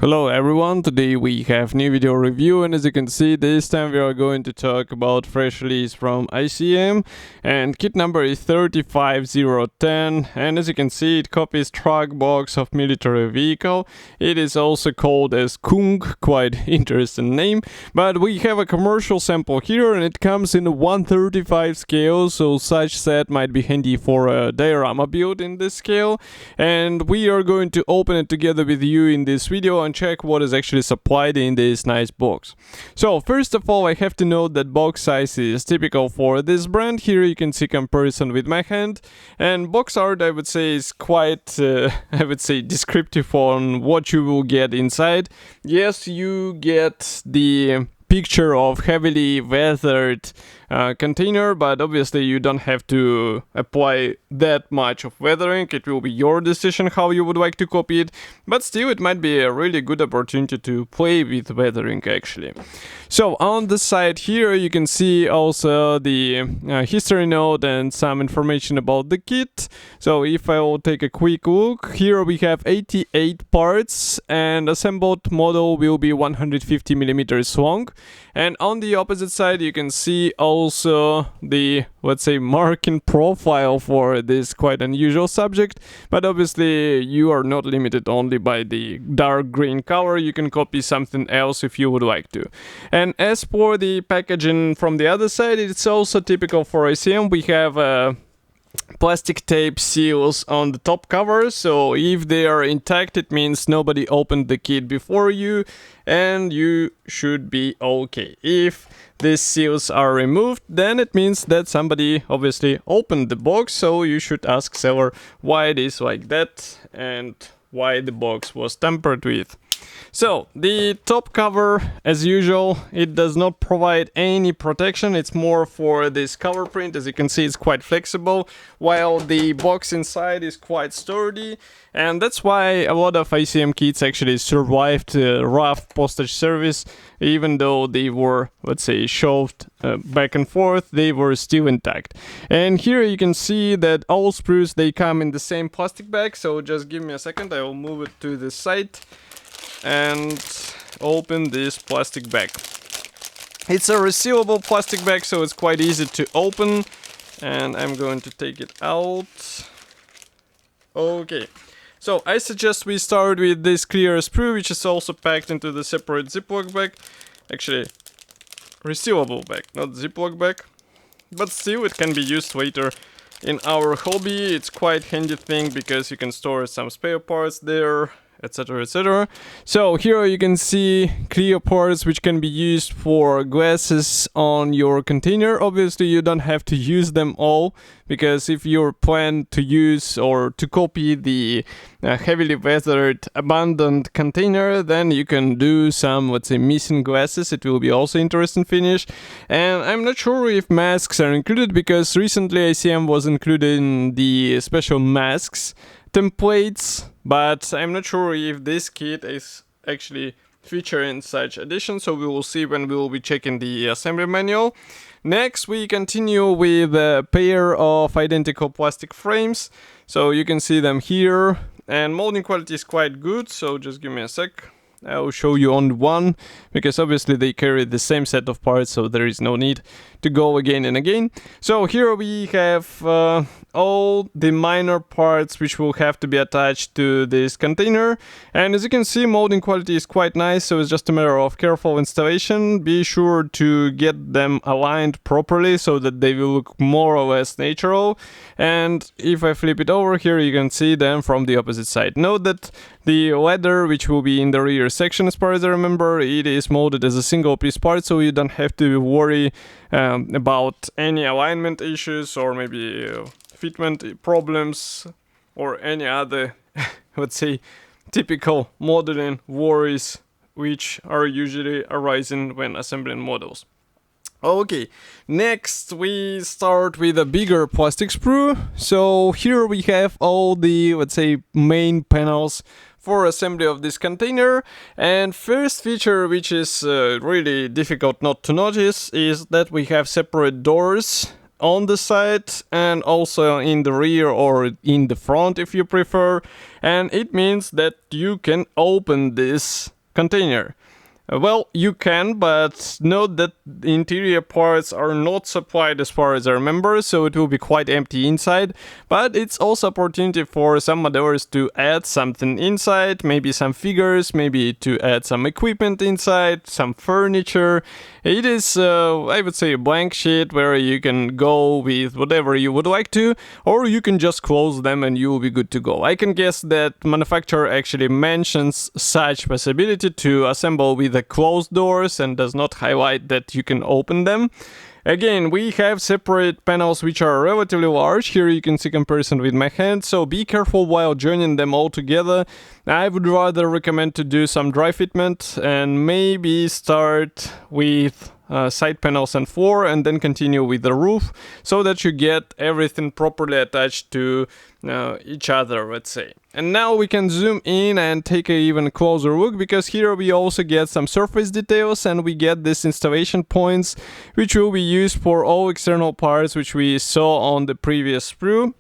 Hello everyone, today we have new video review, and as you can see this time we are going to talk about fresh release from ICM, and kit number is 35010, and as you can see it copies truck box of military vehicle. It is also called as Kung, quite interesting name, but we have a commercial sample here and it comes in a 1/35 scale, so such set might be handy for a diorama build in this scale, and we are going to open it together with you in this video and check what is actually supplied in this nice box. So first of all, I have to note that box size is typical for this brand. Here you can see comparison with my hand, and box art I would say is quite I would say descriptive on what you will get inside. Yes, you get the picture of heavily weathered container, but obviously you don't have to apply that much of weathering. It will be your decision how you would like to copy it, but still it might be a really good opportunity to play with weathering actually. So on the side here you can see also the history note and some information about the kit. So if I will take a quick look, here we have 88 parts and assembled model will be 150 millimeters long. And on the opposite side you can see also the, let's say, marking profile for this quite unusual subject, but obviously you are not limited only by the dark green color. You can copy something else if you would like to. And as for the packaging from the other side, it's also typical for ICM. We have plastic tape seals on the top cover, so if they are intact it means nobody opened the kit before you and you should be okay. If these seals are removed, then it means that somebody obviously opened the box, so you should ask seller why it is like that and why the box was tampered with. So the top cover, as usual, it does not provide any protection. It's more for this cover print. As you can see, it's quite flexible, while the box inside is quite sturdy, and that's why a lot of ICM kits actually survived rough postage service. Even though they were, let's say, shoved back and forth, they were still intact. And here you can see that all sprues, they come in the same plastic bag. So just give me a second, I will move it to the side and open this plastic bag. It's a resealable plastic bag, so it's quite easy to open, and I'm going to take it out. Okay, so I suggest we start with this clear sprue, which is also packed into the separate Ziploc bag. Actually, resealable bag, not Ziploc bag, but still it can be used later in our hobby. It's quite handy thing because you can store some spare parts there, etc, etc. So here you can see clear parts which can be used for glasses on your container. Obviously you don't have to use them all, because if you plan to use or to copy the heavily weathered abandoned container, then you can do some, let's say, missing glasses. It will be also interesting finish. And I'm not sure if masks are included, because recently ICM was including the special masks templates, but I'm not sure if this kit is actually featuring such addition, so we will see when we will be checking the assembly manual. Next we continue with a pair of identical plastic frames, so you can see them here, and molding quality is quite good, so just give me a sec. I will show you only one, because obviously they carry the same set of parts, so there is no need to go again and again. So here we have all the minor parts which will have to be attached to this container, and as you can see molding quality is quite nice, so it's just a matter of careful installation. Be sure to get them aligned properly so that they will look more or less natural. And if I flip it over here, you can see them from the opposite side. Note that the leather, which will be in the rear section, as far as I remember, it is molded as a single piece part, so you don't have to worry about any alignment issues or maybe fitment problems or any other, let's say, typical modeling worries which are usually arising when assembling models. Okay, next we start with a bigger plastic sprue. So here we have all the, let's say, main panels for assembly of this container, and first feature, which is really difficult not to notice, is that we have separate doors on the side and also in the rear or in the front if you prefer, and it means that you can open this container. Well, you can, but note that the interior parts are not supplied as far as I remember, so it will be quite empty inside. But it's also opportunity for some modelers to add something inside, maybe some figures, maybe to add some equipment inside, some furniture. It is, I would say, a blank sheet where you can go with whatever you would like to, or you can just close them and you will be good to go. I can guess that manufacturer actually mentions such possibility to assemble with the closed doors and does not highlight that you can open them. Again, we have separate panels which are relatively large. Here you can see comparison with my hand, so be careful while joining them all together. I would rather recommend to do some dry fitment and maybe start with side panels and floor and then continue with the roof so that you get everything properly attached to each other, let's say. And now we can zoom in and take an even closer look, because here we also get some surface details and we get these installation points which will be used for all external parts which we saw on the previous sprue.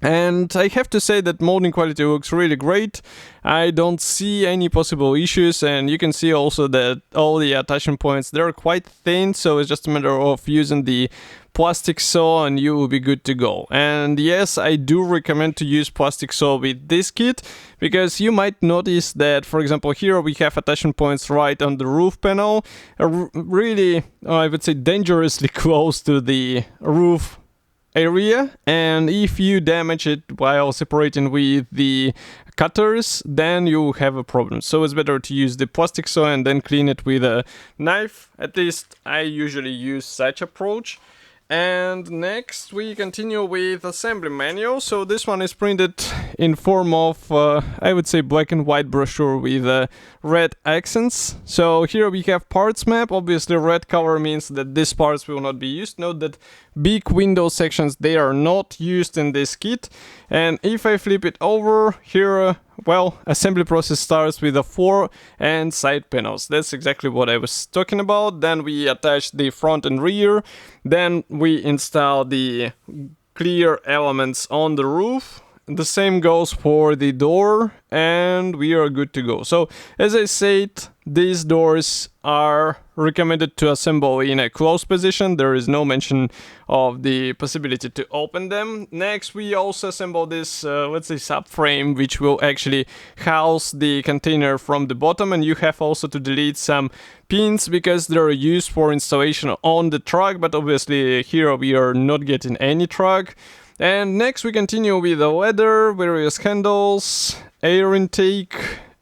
And I have to say that molding quality looks really great. I don't see any possible issues, and you can see also that all the attachment points, they're quite thin, so it's just a matter of using the plastic saw and you will be good to go. And yes, I do recommend to use plastic saw with this kit, because you might notice that, for example, here we have attachment points right on the roof panel, really, I would say, dangerously close to the roof area, and if you damage it while separating with the cutters, then you have a problem. So it's better to use the plastic saw and then clean it with a knife. At least I usually use such approach. And next we continue with assembly manual. So this one is printed in form of, I would say, black and white brochure with red accents. So here we have parts map. Obviously red color means that these parts will not be used. Note that big window sections, they are not used in this kit. And if I flip it over here, well, assembly process starts with the floor and side panels. That's exactly what I was talking about. Then we attach the front and rear. Then we install the clear elements on the roof. The same goes for the door, and we are good to go. So, as I said, these doors are recommended to assemble in a closed position. There is no mention of the possibility to open them. Next, we also assemble this, let's say, subframe, which will actually house the container from the bottom, and you have also to delete some pins because they're used for installation on the truck, but obviously here we are not getting any truck. And next we continue with the ladder, various handles, air intake,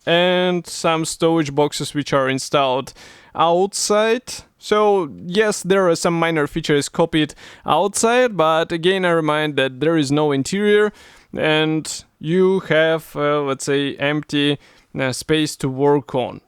and some storage boxes which are installed outside. So yes, there are some minor features copied outside, but again I remind that there is no interior and you have, let's say, empty space to work on.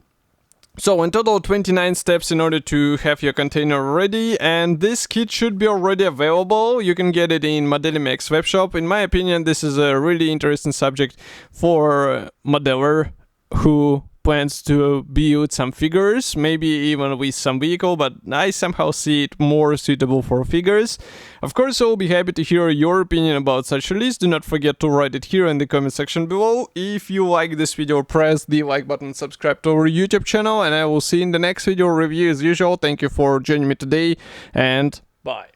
So in total 29 steps in order to have your container ready, and this kit should be already available. You can get it in Modelimix webshop. In my opinion, this is a really interesting subject for modeler who plans to build some figures, maybe even with some vehicle, but I somehow see it more suitable for figures. Of course, I'll be happy to hear your opinion about such a list. Do not forget to write it here in the comment section below. If you like this video, press the like button, subscribe to our YouTube channel, and I will see you in the next video review as usual. Thank you for joining me today, and bye.